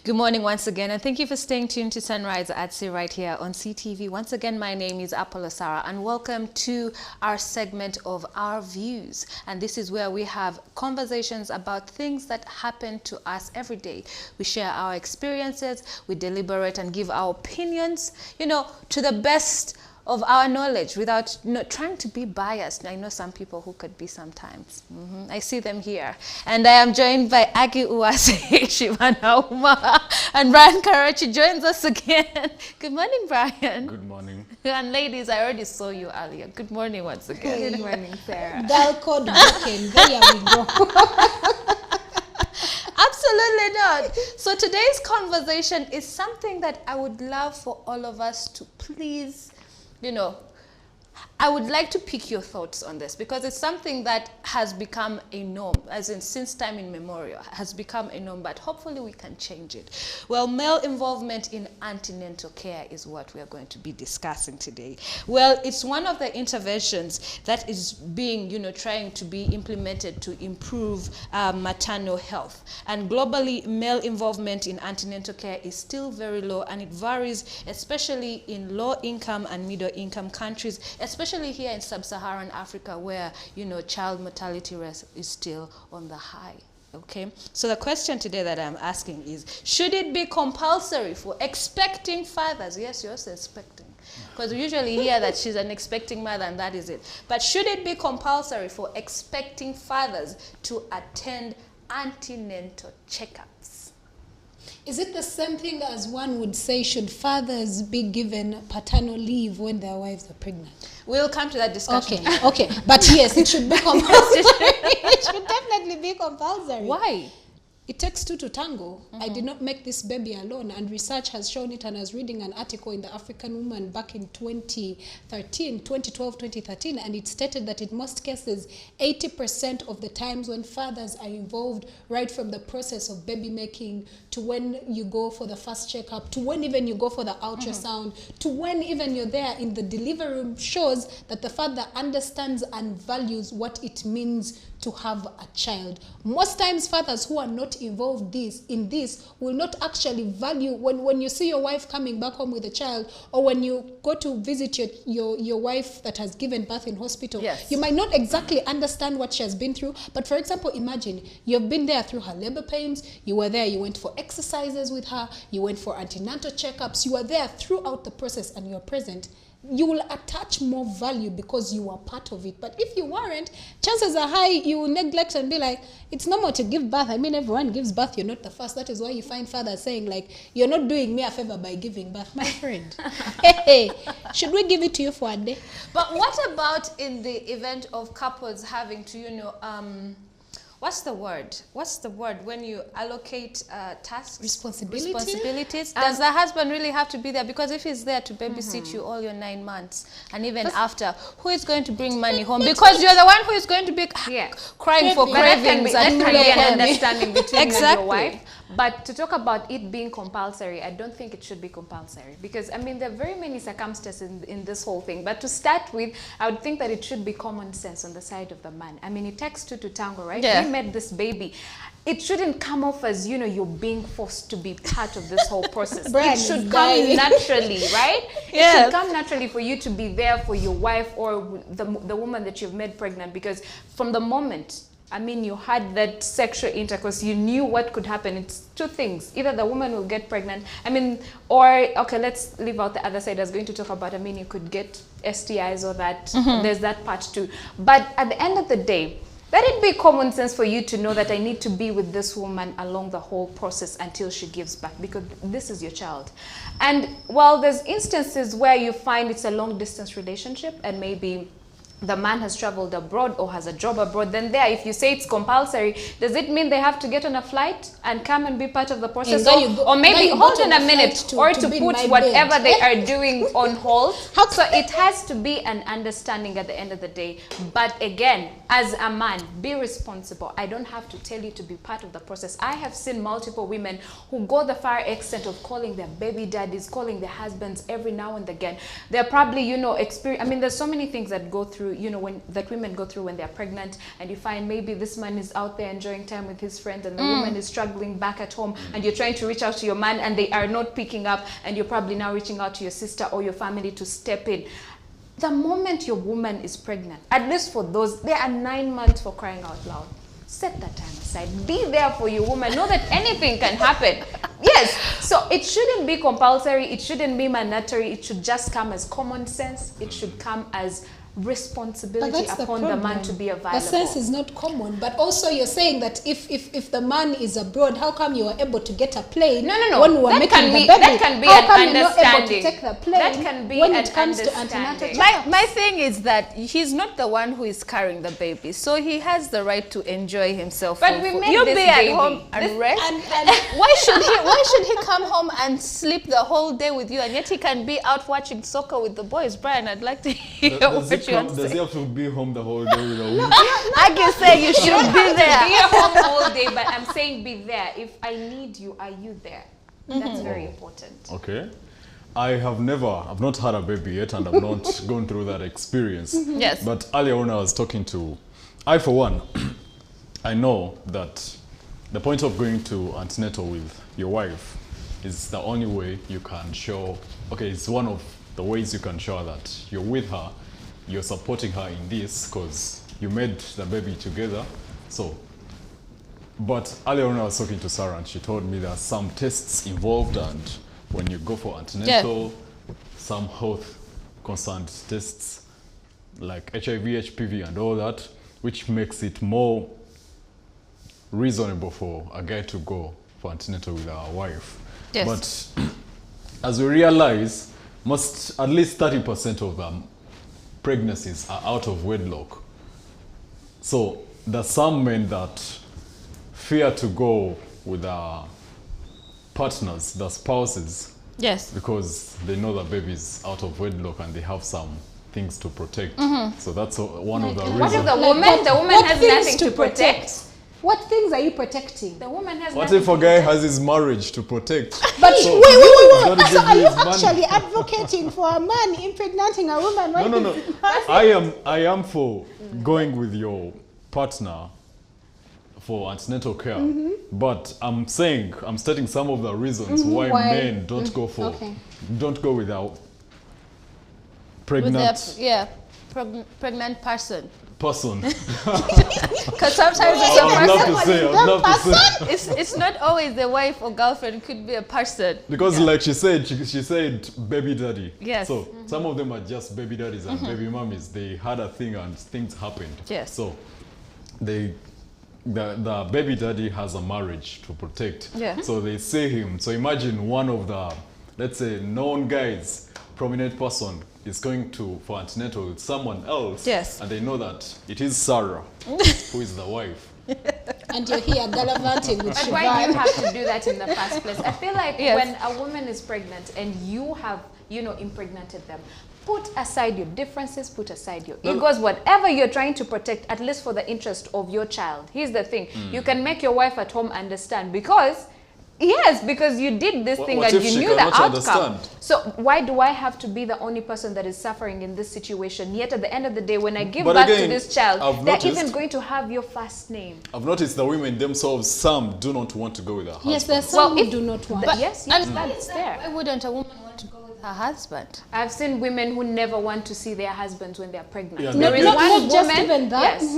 Good morning once again, and thank you for staying tuned to Sunrise at Sea right here on CTV. Once again, my name is Apollo Sarah, and welcome to our segment of Our Views. And this is where we have conversations about things that happen to us every day. We share our experiences, we deliberate and give our opinions, to the best of our knowledge without trying to be biased. I know some people who could be sometimes. I see them here. And I am joined by Aki Uwase, Shivana Uma, and Brian Karachi joins us again. Good morning, Brian. Good morning. And ladies, I already saw you earlier. Good morning once again. Good morning, Sarah. Dial code broken. There we go. Absolutely not. So today's conversation is something that I would love for all of us to please, I would like to pick your thoughts on this because it's something that has become a norm, as in since time immemorial, has become a norm, but hopefully we can change it. Well, male involvement in antenatal care is what we are going to be discussing today. Well, it's one of the interventions that is being, trying to be implemented to improve maternal health. And globally, male involvement in antenatal care is still very low, and it varies, especially in low-income and middle-income countries, especially here in sub-Saharan Africa, where child mortality rate is still on the high. Okay, so the question today that I'm asking is, should it be compulsory for expecting fathers? Yes, you're also expecting, because we usually hear that she's an expecting mother and that is it. But should it be compulsory for expecting fathers to attend antenatal checkups? Is it the same thing as one would say, should fathers be given paternal leave when their wives are pregnant? We'll come to that discussion. Okay. But yes, it should be compulsory. It should definitely be compulsory. Why? It takes two to tango. I did not make this baby alone, and research has shown it. And I was reading an article in the African Woman back in 2013, and it stated that in most cases, 80% of the times when fathers are involved, right from the process of baby making to when you go for the first checkup, to when even you go for the ultrasound, to when even you're there in the delivery room, shows that the father understands and values what it means to have a child. Most times fathers who are not involved in this will not actually value when you see your wife coming back home with a child, or when you go to visit your wife that has given birth in hospital. Yes. You might not exactly understand what she has been through, but for example, imagine you've been there through her labor pains, you were there, you went for exercises with her, you went for antenatal checkups, you were there throughout the process and you're present. You will attach more value because you are part of it. But if you weren't, chances are high you will neglect and be like, it's normal to give birth. I mean, everyone gives birth. You're not the first. That is why you find fathers saying, like, you're not doing me a favor by giving birth. My friend, hey, should we give it to you for a day? But what about in the event of couples having to, what's the word when you allocate tasks? Responsibilities. Does the husband really have to be there? Because if he's there to babysit you all your 9 months, and even after, who is going to bring money home? Because you're the one who is going to be crying for cravings. That can be an understanding between you and your wife. But to talk about it being compulsory, I don't think it should be compulsory. Because, I mean, there are very many circumstances in this whole thing. But to start with, I would think that it should be common sense on the side of the man. I mean, it takes two to tango, right? Yeah. We met this baby. It shouldn't come off as, you're being forced to be part of this whole process. It should come naturally, right? Yeah. It should come naturally for you to be there for your wife or the woman that you've made pregnant. Because from the moment, you had that sexual intercourse, you knew what could happen. It's two things. Either the woman will get pregnant, let's leave out the other side. I was going to talk about, you could get STIs or that. There's that part too. But at the end of the day, let it be common sense for you to know that I need to be with this woman along the whole process until she gives birth, because this is your child. And while there's instances where you find it's a long distance relationship and maybe the man has traveled abroad or has a job abroad, then if you say it's compulsory, does it mean they have to get on a flight and come and be part of the process? Or maybe, hold on a minute, to put whatever they are doing on hold. So it has to be an understanding at the end of the day. But again, as a man, be responsible. I don't have to tell you to be part of the process. I have seen multiple women who go the far extent of calling their baby daddies, calling their husbands every now and again. They're probably, there's so many things that go through through, that women go through when they're pregnant, and you find maybe this man is out there enjoying time with his friends and the woman is struggling back at home, and you're trying to reach out to your man and they are not picking up, and you're probably now reaching out to your sister or your family to step in. The moment your woman is pregnant, at least for those, there are 9 months, for crying out loud. Set that time aside. Be there for your woman. Know that anything can happen. Yes. So it shouldn't be compulsory. It shouldn't be mandatory. It should just come as common sense. It should come as responsibility upon the man to be available. The sense is not common, but also you're saying that if the man is abroad, how come you were able to get a plane? No. When we were making the baby, that can be how an come you're not able to understanding. take the plane? That can be when an it comes to understanding. antenatal. My thing is that he's not the one who is carrying the baby, so he has the right to enjoy himself. But we made you this be baby. at home and rest. And Why should he come home and sleep the whole day with you, and yet he can be out watching soccer with the boys? Brian, I'd like to hear what you want to Does say. he have to be home the whole day with a woman? I can say you should be Be there. at home all day, but I'm saying be there. If I need you, are you there? That's very important. Okay. I've not had a baby yet, and I've not gone through that experience. Yes. But earlier when I was talking to, I for one, I know that the point of going to antenatal with your wife is the only way you can show, it's one of the ways you can show that you're with her, you're supporting her in this because you made the baby together. So, but earlier when I was talking to Sarah, and she told me there are some tests involved, and when you go for antenatal, some health concerned tests like HIV, HPV and all that, which makes it more reasonable for a guy to go for antenatal with our wife. Yes. But as we realize, at least 30% of them pregnancies are out of wedlock. So there's some men that fear to go with their partners, their spouses, Yes. because they know the baby's out of wedlock and they have some things to protect. So that's one of the reasons. What if the Like woman? The woman what has things nothing to protect. What things are you protecting? The woman has What nothing if a guy has his marriage to protect? But So, wait. he's gotta So give are you you his money. actually advocating for a man impregnating a woman? Why No. is- I am for going with your partner for antenatal care, but I'm stating some of the reasons why Why? men don't go without With pregnant pregnant person. person. Because sometimes I it's a would love person. to say, I would love to say. It's not always the wife or girlfriend. It could be a person. Because like she said baby daddy. Yes. So some of them are just baby daddies and baby mummies. They had a thing and things happened. Yes. So the baby daddy has a marriage to protect. Yeah. So they see him. So imagine one of the, let's say, known guys, prominent person, is going for antenatal with someone else. Yes. And they know that it is Sarah who is the wife. And you're here gallivanting with But why do you Siobhan. have to do that in the first place? I feel like Yes. when a woman is pregnant and you have, impregnated them, put aside your differences, put aside your egos, whatever you're trying to protect, at least for the interest of your child. Here's the thing. You can make your wife at home understand because you did this thing What and if you she knew the cannot outcome. understand? So why do I have to be the only person that is suffering in this situation? Yet at the end of the day, when I give But birth to again, this child, I've they're noticed- even going to have your first name. I've noticed the women themselves, some do not want to go with their husband. Yes, there's some Well, who do not want. Yes, And that's there. why wouldn't a woman want to go with her husband? I've seen women who never want to see their husbands when they're pregnant. Yeah, There they- is Not- one not just woman, even that. yes,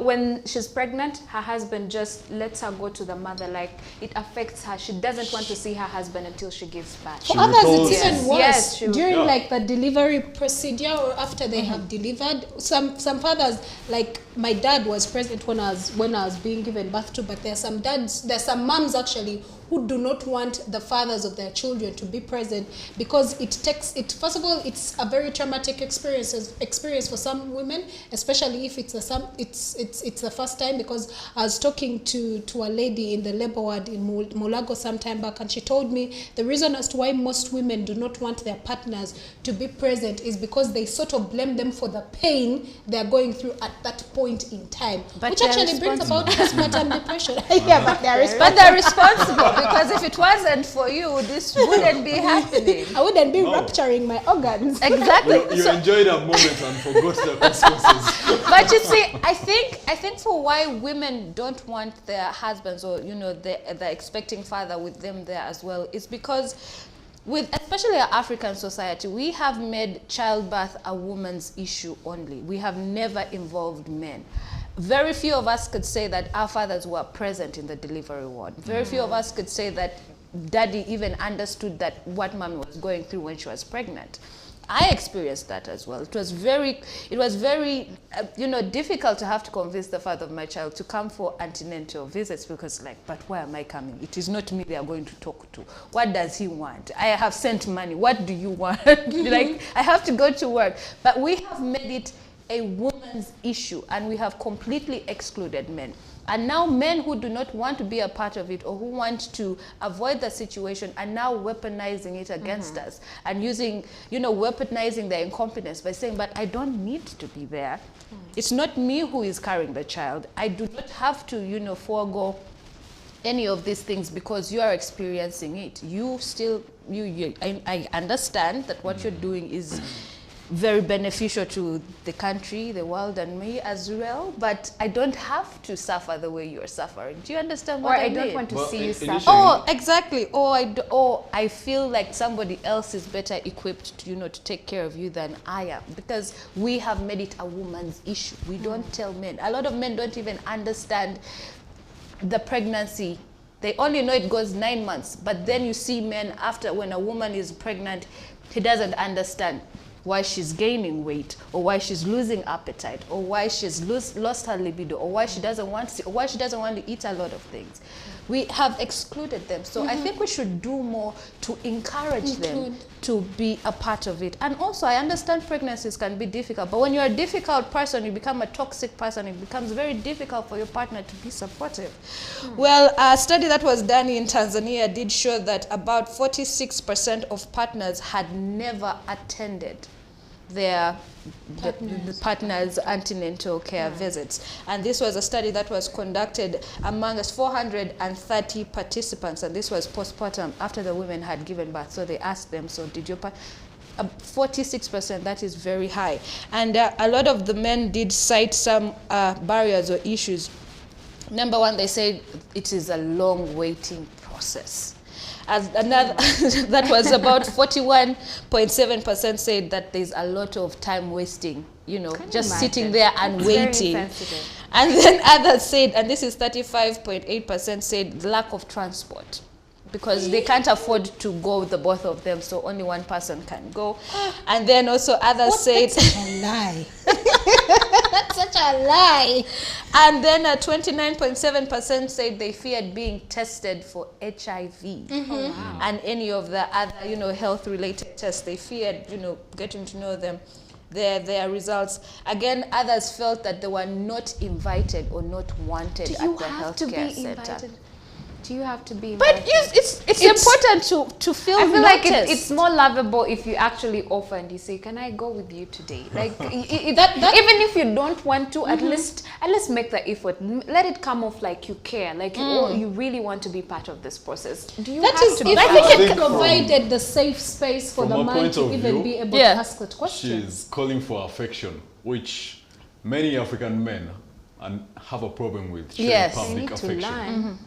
when she's pregnant, her husband just lets her go to the mother. Like it affects her. She doesn't want to see her husband until she gives birth. She For others, recalls- it's even worse. Yes, she- During Yeah. like the delivery procedure or after they have delivered, some fathers, like my dad was present when I was being given birth to, but there's some moms actually who do not want the fathers of their children to be present because first of all, it's a very traumatic experience for some women, especially if it's the first time. Because I was talking to a lady in the labor ward in Mulago some time back, and she told me the reason as to why most women do not want their partners to be present is because they sort of blame them for the pain they're going through at that point in time, But which they're actually brings responsible. about postpartum depression. Yeah, but they're responsible. But they're responsible. because if it wasn't for you, this wouldn't be happening. I wouldn't be rupturing my organs. Exactly. You enjoyed that moment and forgot the consequences. But you see, I think for why women don't want their husbands or the expecting father with them there as well is because with especially our African society, we have made childbirth a woman's issue only. We have never involved men. Very few of us could say that our fathers were present in the delivery ward. Very few of us could say that daddy even understood that what mommy was going through when she was pregnant. I experienced that as well. It was very difficult to have to convince the father of my child to come for antenatal visits because but why am I coming? It is not me they are going to talk to. What does he want? I have sent money. What do you want? I have to go to work. But we have made it a woman's issue and we have completely excluded men. And now men who do not want to be a part of it or who want to avoid the situation are now weaponizing it against us and using, weaponizing their incompetence by saying, but I don't need to be there. It's not me who is carrying the child. I do not have to, forego any of these things because you are experiencing it. I understand that what you're doing is very beneficial to the country, the world, and me as well. But I don't have to suffer the way you're suffering. Do you understand what I mean? Or I don't want to see you suffer. Oh, exactly. Or I feel like somebody else is better equipped to take care of you than I am, because we have made it a woman's issue. We don't tell men. A lot of men don't even understand the pregnancy. They only know it goes 9 months. But then you see men after, when a woman is pregnant, he doesn't understand why she's gaining weight, or why she's losing appetite, or why she's lost her libido, or why she doesn't want to eat a lot of things. We have excluded them. So I think we should do more to encourage them to be a part of it. And also, I understand pregnancies can be difficult, but when you're a difficult person, you become a toxic person, it becomes very difficult for your partner to be supportive. Well, a study that was done in Tanzania did show that about 46% of partners had never attended the partner's antenatal care visits. And this was a study that was conducted among us 430 participants, and this was postpartum after the women had given birth. So they asked them, so did your 46%, that is very high. And a lot of the men did cite some barriers or issues. Number one, they said it is a long waiting process. As another, that was about 41.7% said that there's a lot of time wasting, just sitting there and waiting. And then others said, and this is 35.8% said lack of transport, because they can't afford to go the both of them, so only one person can go. And then also others said That's such a lie. That's such a lie. And then 29.7% said they feared being tested for HIV and any of the other health-related tests. They feared getting to know them, their results. Again, others felt that they were not invited or not wanted at the healthcare center. Do you have to be invited? But it's important to feel I feel noticed. like it's more lovable if you actually offer and you say, can I go with you today? Like even if you don't want to, at least make the effort. Let it come off like you care, like you really want to be part of this process. Do you have to be? I think it provided the safe space for the man to even be able to ask that question. She's calling for affection, which many African men have a problem with sharing public affection.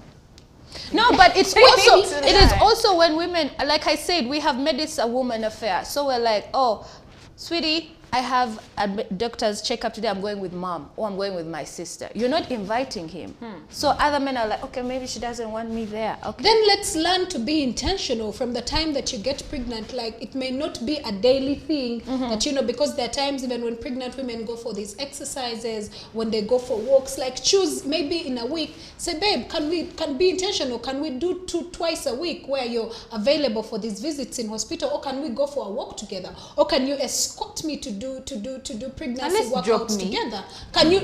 No, but it is also when women, like I said, we have made this a woman affair. So we're like, oh, sweetie, I have a doctor's checkup today. I'm going with mom, or I'm going with my sister. You're not inviting him. So other men are like, okay, maybe she doesn't want me there. Okay. Then let's learn to be intentional from the time that you get pregnant. Like, it may not be a daily thing that, because there are times even when pregnant women go for these exercises, when they go for walks, like choose maybe in a week, say, babe, can be intentional. Can we do twice a week where you're available for these visits in hospital? Or can we go for a walk together? Or can you escort me to do pregnancy Unless drop workouts me. together. Can you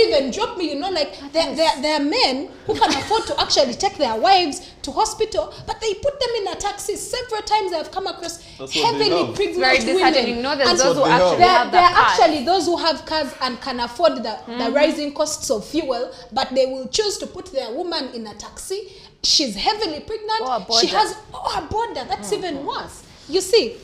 even drop me? You know, like there are men who can afford to actually take their wives to hospital, but they put them in a taxi. Several times I've come across That's what they heavily have. pregnant Very disheartening. women. You know, there's And those who what they actually have there the are cars. actually those who have cars and can afford the rising costs of fuel, but they will choose to put their woman in a taxi. She's heavily pregnant. Or a She border. has a border. That's even worse. You see,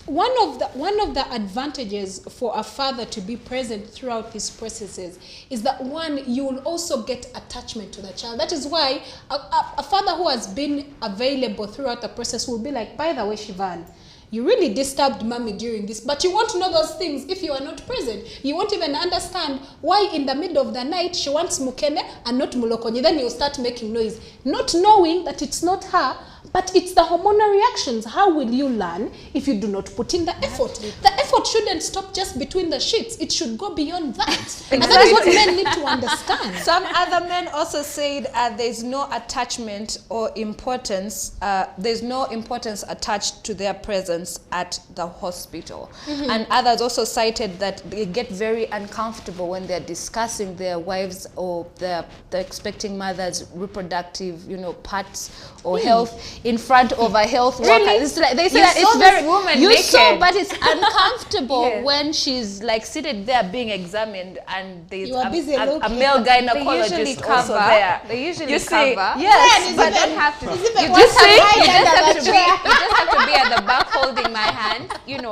one of the advantages for a father to be present throughout these processes is that, one, you will also get attachment to the child. That is why a father who has been available throughout the process will be like, by the way, Shivan, you really disturbed mommy during this, but you won't know those things if you are not present. You won't even understand why in the middle of the night she wants mukene and not mulokonyi. Then you start making noise, not knowing that it's not her, but it's the hormonal reactions. How will you learn if you do not put in the effort? The effort shouldn't stop just between the sheets. It should go beyond that. And that is what men need to understand. Some other men also said there's no attachment or importance, there's no importance attached to their presence at the hospital. And others also cited that they get very uncomfortable when they're discussing their wives or the expecting mother's reproductive, parts or health in front of a health worker. Really? It's like, they say You that it's saw very this woman you saw, naked. but it's uncomfortable Yes. when she's like seated there being examined and there's You are busy a looking. male They usually gynecologist cover. also there. They usually You see, cover. yes, but but don't have to. You even just one have, side you just under have the to be. You just have to be at the back holding my hand,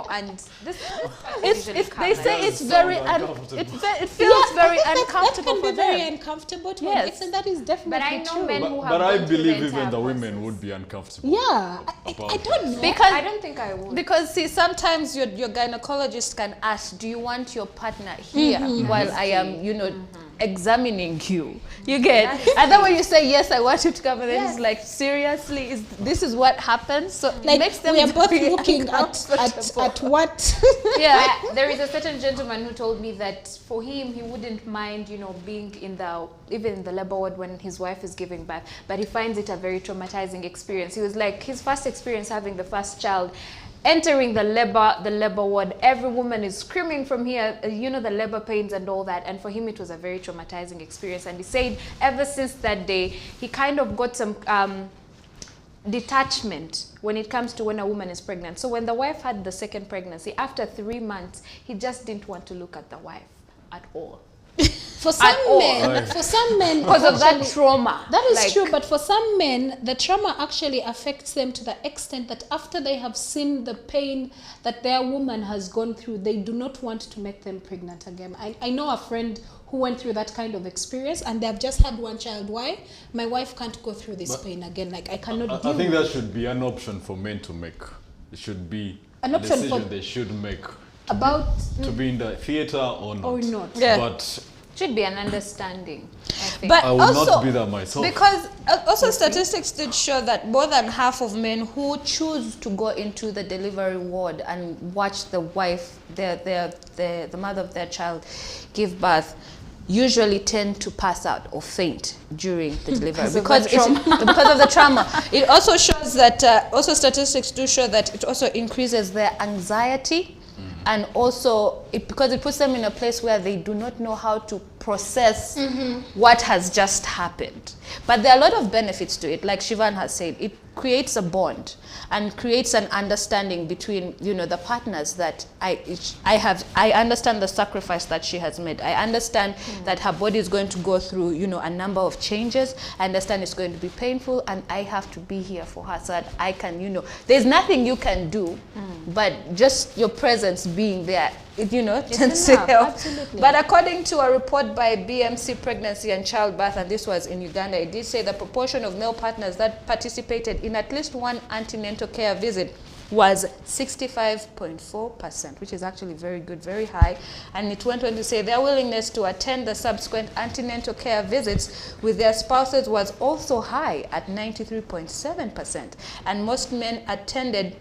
and this. they say it's very uncomfortable. it feels very I think uncomfortable that can for be very them. uncomfortable to Yes. an extent. That is definitely But I know true. men who have But I gone through believe the even entire the women process. would be uncomfortable. Yeah, I About don't know. Because I don't think I would. Because see, sometimes your gynecologist can ask, do you want your partner here while I am, examining you? You get? And then when you say, yes, I want you to come, and then it's like, seriously, this is what happens? So it Like, makes them we are both very looking at uncomfortable. what Yeah. There is a certain gentleman who told me that for him, he wouldn't mind, being even in the labor ward when his wife is giving birth, but he finds it a very traumatizing experience. He was like, his first experience having the first child, entering the labor ward, every woman is screaming from here, the labor pains and all that, and for him it was a very traumatizing experience. And he said ever since that day, he kind of got some detachment when it comes to when a woman is pregnant. So when the wife had the second pregnancy, after 3 months, he just didn't want to look at the wife at all. for some all. men. For some men, Because of that actually- trauma. That is Like, true, but for some men, the trauma actually affects them to the extent that after they have seen the pain that their woman has gone through, they do not want to make them pregnant again. I know a friend who went through that kind of experience, and they have just had one child. Why? My wife can't go through this pain again. Like, I cannot I deal think with that should be an option for men to make. It should be An a option decision for- they should make about to be in the theater or not. Or not. Yeah. But should be an understanding, I think. But I would also, not be that myself. because also statistics did show that more than half of men who choose to go into the delivery ward and watch the wife, the mother of their child, give birth, usually tend to pass out or faint during the delivery because of the trauma. It also shows that also statistics do show that it also increases their anxiety. And also, because it puts them in a place where they do not know how to process what has just happened. But there are a lot of benefits to it. Like Shivan has said, it creates a bond and creates an understanding between, the partners that I understand the sacrifice that she has made. I understand that her body is going to go through, a number of changes. I understand it's going to be painful, and I have to be here for her so that I can, there's nothing you can do, but just your presence being there, tends to enough, help. absolutely. But according to a report by BMC Pregnancy and Childbirth, and this was in Uganda, it did say the proportion of male partners that participated in at least one antenatal care visit was 65.4%, which is actually very good, very high. And it went on to say their willingness to attend the subsequent antenatal care visits with their spouses was also high at 93.7%. And most men attended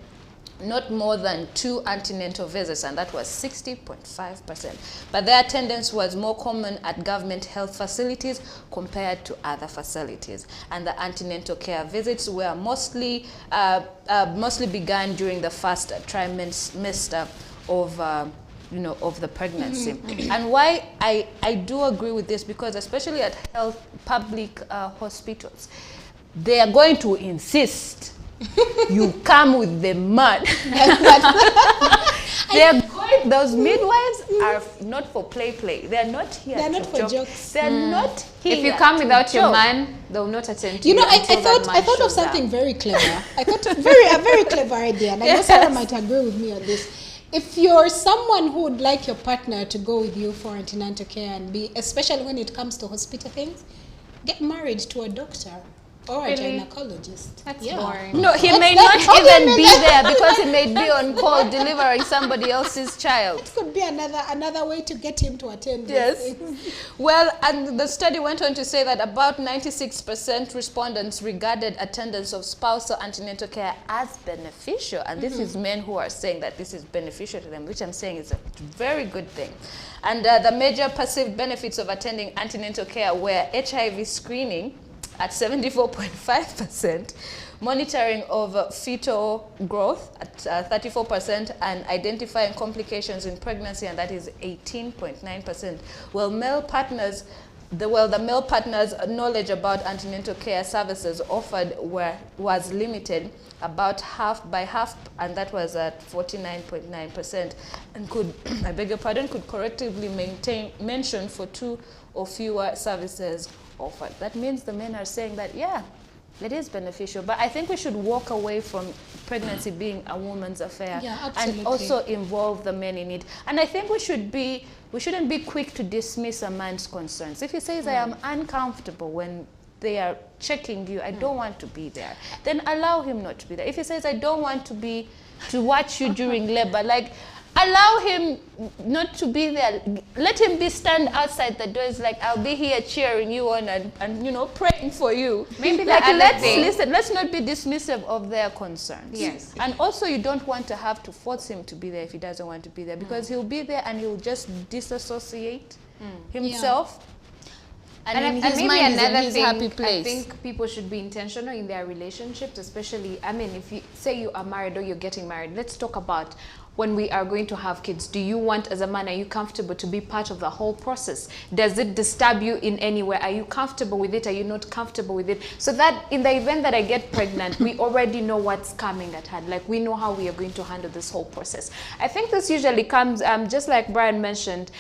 not more than 2 antenatal visits, and that was 60.5%. But their attendance was more common at government health facilities compared to other facilities. And the antenatal care visits were mostly began during the first trimester of you know, of the pregnancy. And why I do agree with this, because especially at public hospitals, they are going to insist you come with the man. Those midwives are not for play. They are not here. They're to not for joke. jokes. They're not here. If you come to without your joke. man, they'll not attend to You you. know, I until that thought man I thought of shows up. something very clever. I thought a very clever idea, and I know Sarah might agree with me on this. If you're someone who would like your partner to go with you for antenatal care and be, especially when it comes to hospital things, get married to a doctor or a Really? gynecologist. That's boring. No, he may That's not okay, even be there because he may be on call delivering somebody else's child. It could be another way to get him to attend. Yes. These things. Well, and the study went on to say that about 96% respondents regarded attendance of spousal antenatal care as beneficial. And this is men who are saying that this is beneficial to them, which I'm saying is a very good thing. And the major perceived benefits of attending antenatal care were HIV screening at 74.5%, monitoring of fetal growth at 34%, and identifying complications in pregnancy, and that is 18.9%. Well, the male partners' knowledge about antenatal care services offered was limited about half, and that was at 49.9%, and could, I beg your pardon, could correctively mention for 2 or fewer services offered. That means the men are saying that, yeah, it is beneficial, but I think we should walk away from pregnancy being a woman's affair, Yeah, absolutely. and also involve the men in it. And I think we shouldn't be quick to dismiss a man's concerns. If he says, I am uncomfortable when they are checking you, I don't want to be there, then allow him not to be there. If he says, I don't want to watch you during labor, like, allow him not to be there. Let him stand outside the doors, like, I'll be here cheering you on and you know, praying for you. Maybe the like, other let's thing- listen. Let's not be dismissive of their concerns. Yes. And also, you don't want to have to force him to be there if he doesn't want to be there, because he'll be there and he'll just disassociate himself. And in his maybe mind, he's in another his thing, happy place. I think people should be intentional in their relationships, especially, I mean, if you say you are married or you're getting married, let's talk about when we are going to have kids. Do you want, as a man, are you comfortable to be part of the whole process? Does it disturb you in any way? Are you comfortable with it? Are you not comfortable with it? So that in the event that I get pregnant, we already know what's coming at hand. Like, we know how we are going to handle this whole process. I think this usually comes, just like Brian mentioned,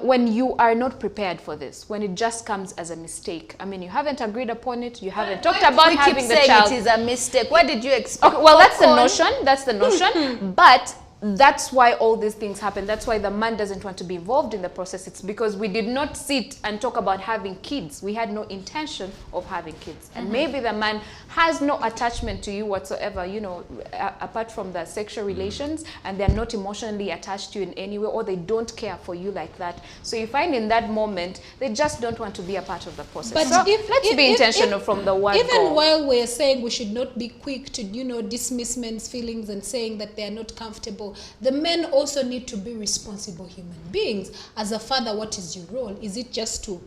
when you are not prepared for this, when it just comes as a mistake. I mean, you haven't agreed upon it, you haven't talked about we having keep the saying child. it is a mistake. What did you expect? Okay, well, that's the Popcorn? notion. That's the notion. But that's why all these things happen. That's why the man doesn't want to be involved in the process. It's because we did not sit and talk about having kids. We had no intention of having kids. And maybe the man has no attachment to you whatsoever, you know, apart from the sexual relations, and they're not emotionally attached to you in any way, or they don't care for you like that. So you find in that moment, they just don't want to be a part of the process. But So if- let's if- be if- intentional if- from the word Even go. while we're saying we should not be quick to, you know, dismiss men's feelings and saying that they are not comfortable, the men also need to be responsible human beings. As a father, what is your role? Is it just to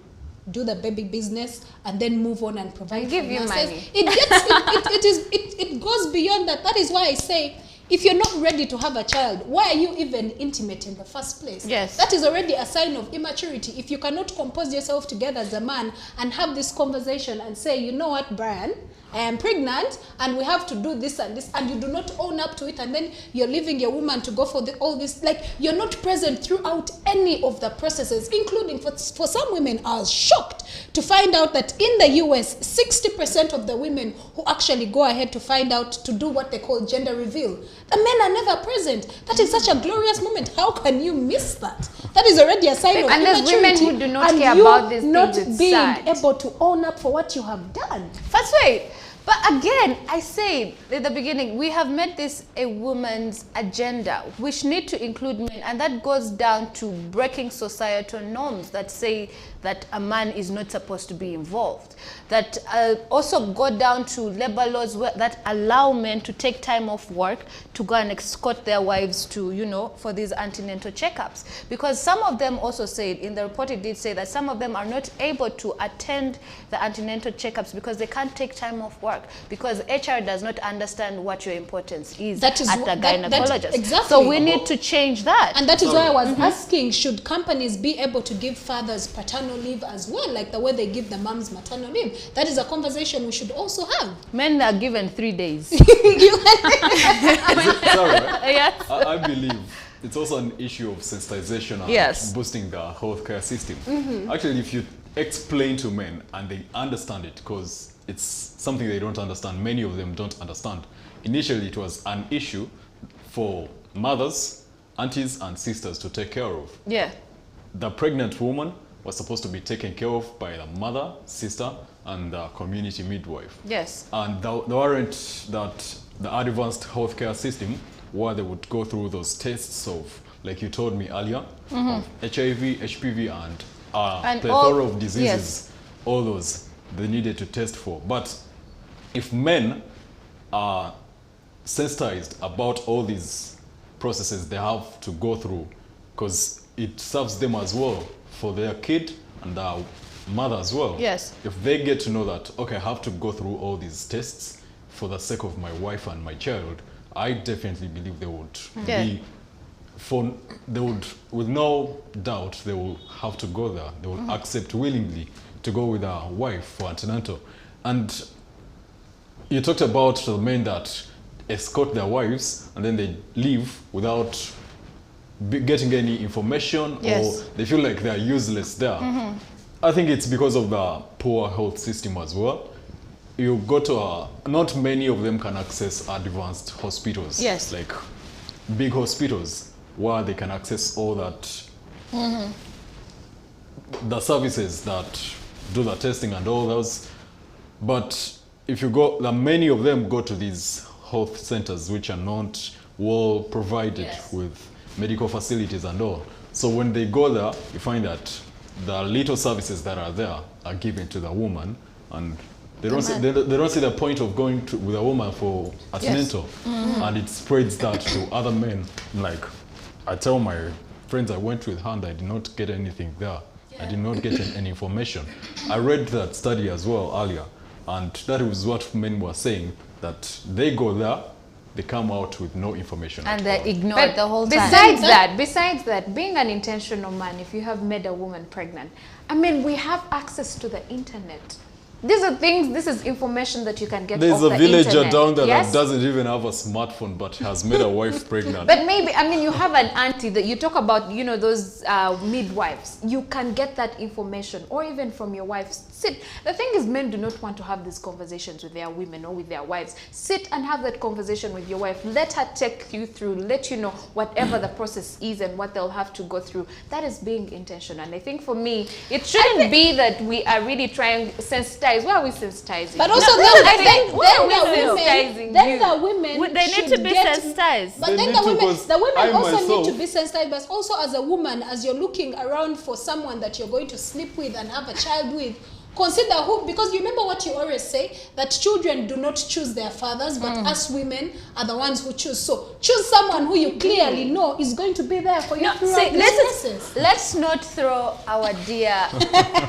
do the baby business and then move on and provide And give you finances? money. It goes beyond that. That is why I say, if you're not ready to have a child, why are you even intimate in the first place? Yes. That is already a sign of immaturity. If you cannot compose yourself together as a man and have this conversation and say, you know what, Brian, I am pregnant and we have to do this, and you do not own up to it, and then you're leaving your woman to go for all this, like, you're not present throughout any of the processes, including for some women. I was shocked to find out that in the US, 60% of the women who actually go ahead to find out, to do what they call gender reveal, the men are never present. That is such a glorious moment. How can you miss that? That is already a sign of And there's immaturity. women who do not and care you about these not things. It's being sad. able to own up for what you have done. That's right. But again, I said at the beginning, we have made this a woman's agenda, which need to include men, and that goes down to breaking societal norms that say that a man is not supposed to be involved. That also go down to labor laws that allow men to take time off work to go and escort their wives to, you know, for these antenatal checkups. Because some of them also said, in the report it did say that some of them are not able to attend the antenatal checkups because they can't take time of work because HR does not understand what your importance is That is at the gynecologist. exactly. So we need to change that. And that is why I was asking, should companies be able to give fathers paternal leave as well, like the way they give the moms maternal leave? That is a conversation we should also have. Men are given 3 days. Sorry, Yes. I believe it's also an issue of sensitization and Yes. boosting the healthcare system. Actually, if you explain to men and they understand it, because it's something they don't understand, many of them don't understand. Initially, it was an issue for mothers, aunties, and sisters to take care of. Yeah. The pregnant woman was supposed to be taken care of by the mother, sister, and the community midwife. Yes. And there weren't that the advanced healthcare system where they would go through those tests of, like you told me earlier, of HIV, HPV, and plethora all- of diseases. yes. All those they needed to test for. But if men are sensitized about all these processes they have to go through, because it serves them as well for their kid and their mother as well. Yes. If they get to know that, okay, I have to go through all these tests for the sake of my wife and my child, I definitely believe they would be, they would, with no doubt, they will have to go there. They will accept willingly to go with a wife for antenatal. And you talked about the men that escort their wives and then they leave without getting any information, Yes. or they feel like they're useless there. I think it's because of the poor health system as well. You go to not many of them can access advanced hospitals. Yes. Like big hospitals where they can access all that, the services that do the testing and all those. But if you go, many of them go to these health centers which are not well provided with medical facilities and all. So when they go there, you find that the little services that are there are given to the woman, and they don't see, they don't see the point of going to with a woman for antenatal, and it spreads that to other men. Like I tell my friends I went with her and I did not get anything there. I did not get any information. I read that study as well earlier, and that was what men were saying, that they go there, they come out with no information And at they're all. ignored the whole time. Besides that, being an intentional man, if you have made a woman pregnant, I mean, we have access to the internet. These are things, this is information that you can get There's off a the villager internet. down there Yes? that doesn't even have a smartphone but has made a wife pregnant. But maybe, I mean, you have an auntie that you talk about, you know, those midwives. You can get that information, or even from your wife. Sit. The thing is, men do not want to have these conversations with their women or with their wives. Sit and have that conversation with your wife. Let her take you through, let you know whatever the process is and what they'll have to go through. That is being intentional. And I think for me, it shouldn't be that we are really trying to sensitize. Why are we sensitizing? But also No, then I think the women They need to be sensitized. But They then need the to, women, 'cause the women I also myself- need to be sensitized. But also as a woman, as you're looking around for someone that you're going to sleep with and have a child with, consider who, because you remember what you always say, that children do not choose their fathers, but us women are the ones who choose. So choose someone who you clearly know is going to be there for you throughout See, this process. let's not throw our dear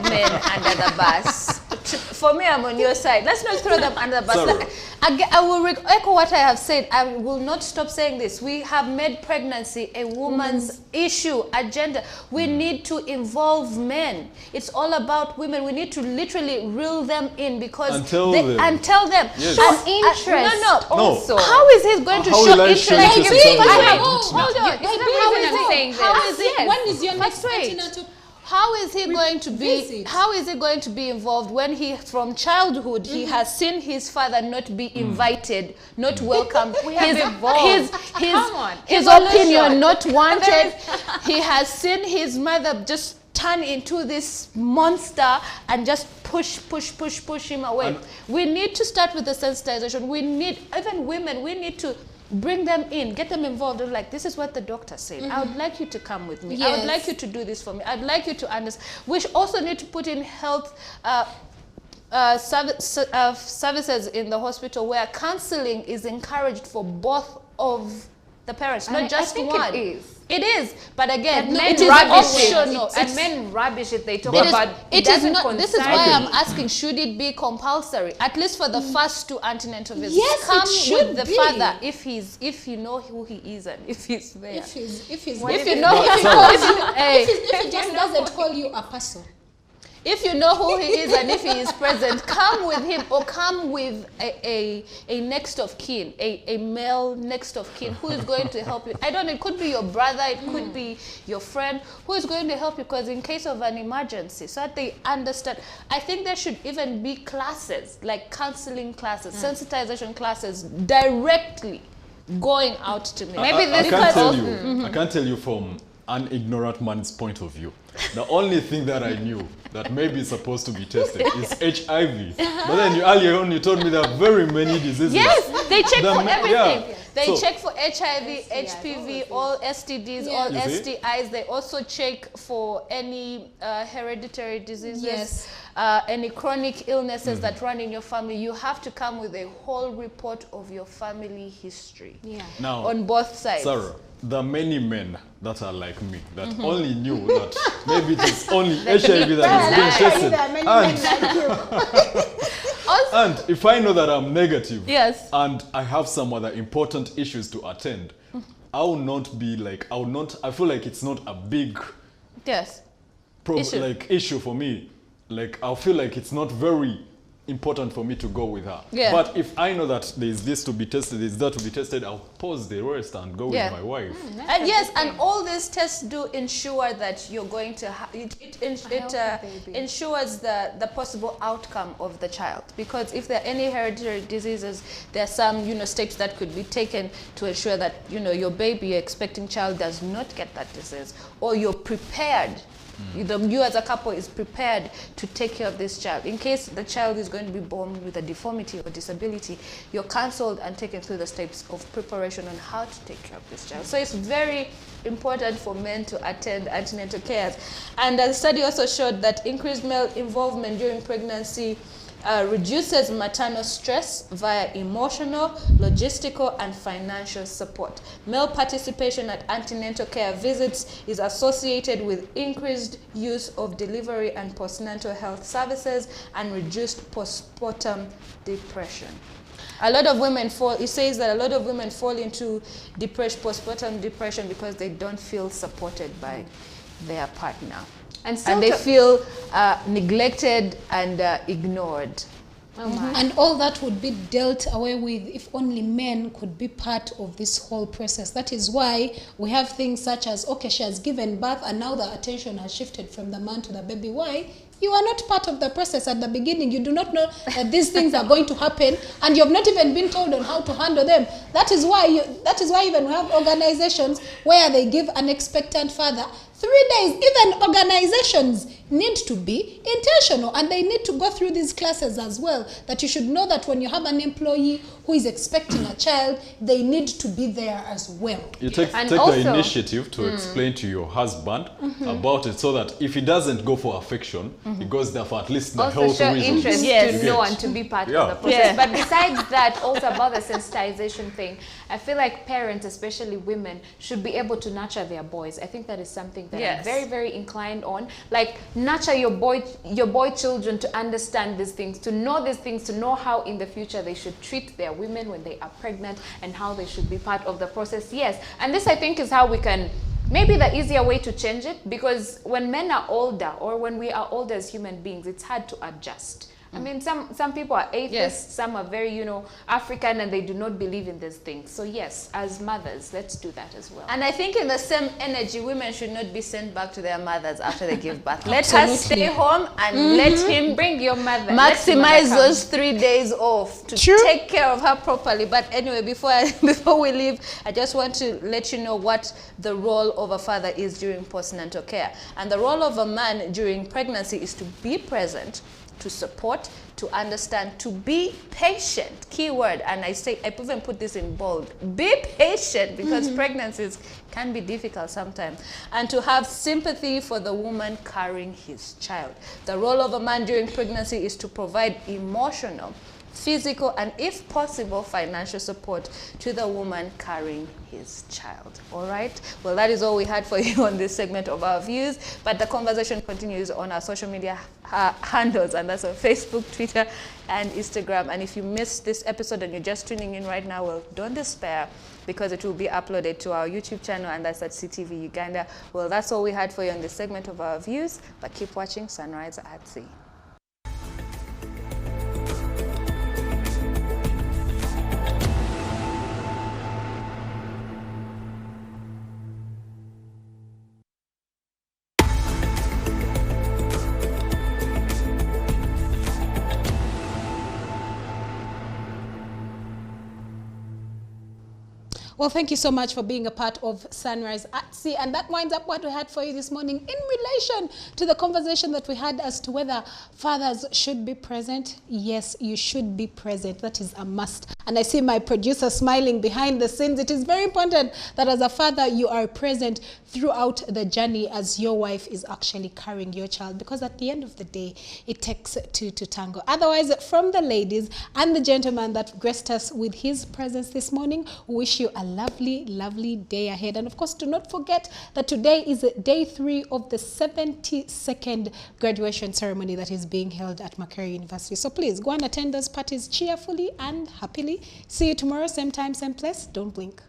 men under the bus. For me, I'm on your side. Let's not throw them under the bus. Sorry. I will echo what I have said. I will not stop saying this. We have made pregnancy a woman's issue, agenda. We need to involve men. It's all about women. We need to literally reel them in because And tell them. and tell them. Yes. Show interest no. also. How is he going to How show will I interest? show interest in something Hold that- on. You see the How reason is I'm it? saying How this? is it? Yes. When is your next Wait. antenatal? How is he going to be? Visit. How is he going to be involved when he, from childhood, he has seen his father not be invited, not welcomed. We have evolved. his Come on. his Evolution. opinion not wanted. He has seen his mother just turn into this monster and just push him away. And- We need to start with the sensitization. We need, even women, we need to bring them in, get them involved. They're like, this is what the doctor said. I would like you to come with me. I would Yes. like you to do this for me. I'd like you to understand. We also need to put in health services in the hospital where counseling is encouraged for both of the parents, And not just I think one. it is. It is, but again, Men it is rubbish optional. it. And men rubbish it. They talk It is, about it is doesn't not. This is concern why me. I'm asking: should it be compulsory, at least for the first 2 antenatal visits? Yes, it Come should with the be. father if you know who he is and if he's there. If he's If you know, But if he sorry. calls you, hey, if he just doesn't call you a person. if you know who he is and if he is present, come with him or come with a next of kin, a male next of kin who is going to help you. I don't know, it could be your brother, it could be your friend who is going to help you, because in case of an emergency, so that they understand. I think there should even be classes, like counseling classes, sensitization classes, directly going out to me. Maybe I this can't is tell also- you. I can't tell you from an ignorant man's point of view. The only thing that I knew that maybe is supposed to be tested is HIV. But then earlier on you told me there are very many diseases. Yes, they check for everything. Yeah. They So- check for HIV, HPV, all STDs, all You see? STIs. They also check for any hereditary diseases, Yes. any chronic illnesses that run in your family. You have to come with a whole report of your family history Now, on both sides. Sarah, there are many men that are like me that only knew that maybe it is only HIV that is being tested. And if I know that I'm negative Yes. and I have some other important issues to attend, I will not be like, I feel like it's not a big Yes. Issue. issue for me. Like, I'll feel like it's not very important for me to go with her. Yeah. But if I know that there's this to be tested, there's that to be tested, I'll pause the rest and go Yeah. with my wife. And yes, and all these tests do ensure that you're going to ensures the possible outcome of the child, because if there are any hereditary diseases, there are some steps that could be taken to ensure that your baby, your expecting child, does not get that disease, or you're prepared. You as a couple is prepared to take care of this child. In case the child is going to be born with a deformity or disability, you're counseled and taken through the steps of preparation on how to take care of this child. So it's very important for men to attend antenatal care. And the study also showed that increased male involvement during pregnancy reduces maternal stress via emotional, logistical, and financial support. Male participation at antenatal care visits is associated with increased use of delivery and postnatal health services and reduced postpartum depression. It says that a lot of women fall into postpartum depression because they don't feel supported by their partner. And they feel neglected and ignored. And all that would be dealt away with if only men could be part of this whole process. That is why we have things such as, okay, she has given birth and now the attention has shifted from the man to the baby. Why? You are not part of the process at the beginning. You do not know that these things are going to happen, and you have not even been told on how to handle them. That is why even we have organizations where they give an expectant father 3 days. Even organizations need to be intentional, and they need to go through these classes as well, that you should know that when you have an employee who is expecting a child, they need to be there as well. You take also- the initiative to explain to your husband about it, so that if he doesn't go for affection, he goes there for at least the Also health show reasons. interest Yes. to know and to be part Yeah. of the process. Yeah. But besides that, also about the sensitization thing, I feel like parents, especially women, should be able to nurture their boys. I think that is something that I'm Yes. very, very inclined on. Like, nurture your boy children to understand these things, to know these things, to know how in the future they should treat their women when they are pregnant and how they should be part of the process. Yes, and this I think is how we can, maybe the easier way to change it, because when men are older, or when we are older as human beings, it's hard to adjust. I mean, some people are atheists, Yes. some are very, African, and they do not believe in these things. So yes, as mothers, let's do that as well. And I think in the same energy, women should not be sent back to their mothers after they give birth. Let her stay home and let him Bring your mother. Let your maximize mother come. those 3 days off to take care of her properly. But anyway, before we leave, I just want to let you know what the role of a father is during postnatal care. And the role of a man during pregnancy is to be present, to support, to understand, to be patient. Key word, and I even put this in bold. Be patient, because pregnancies can be difficult sometimes. And to have sympathy for the woman carrying his child. The role of a man during pregnancy is to provide emotional, physical, and if possible, financial support to the woman carrying his child. All right. Well, that is all we had for you on this segment of our views, but the conversation continues on our social media handles, and that's on Facebook, Twitter, and Instagram. And if you missed this episode and you're just tuning in right now, well, don't despair, because it will be uploaded to our YouTube channel, and that's at CTV Uganda. Well, that's all we had for you on this segment of our views, but keep watching Sunrise at Sea. Well, thank you so much for being a part of Sunrise at Sea. And that winds up what we had for you this morning in relation to the conversation that we had as to whether fathers should be present. Yes, you should be present. That is a must. And I see my producer smiling behind the scenes. It is very important that as a father, you are present throughout the journey as your wife is actually carrying your child, because at the end of the day, it takes two to tango. Otherwise, from the ladies and the gentleman that graced us with his presence this morning, we wish you a lovely, lovely day ahead. And of course, do not forget that today is day 3 of the 72nd graduation ceremony that is being held at Makerere University. So please go and attend those parties cheerfully and happily. See you tomorrow, same time, same place. Don't blink.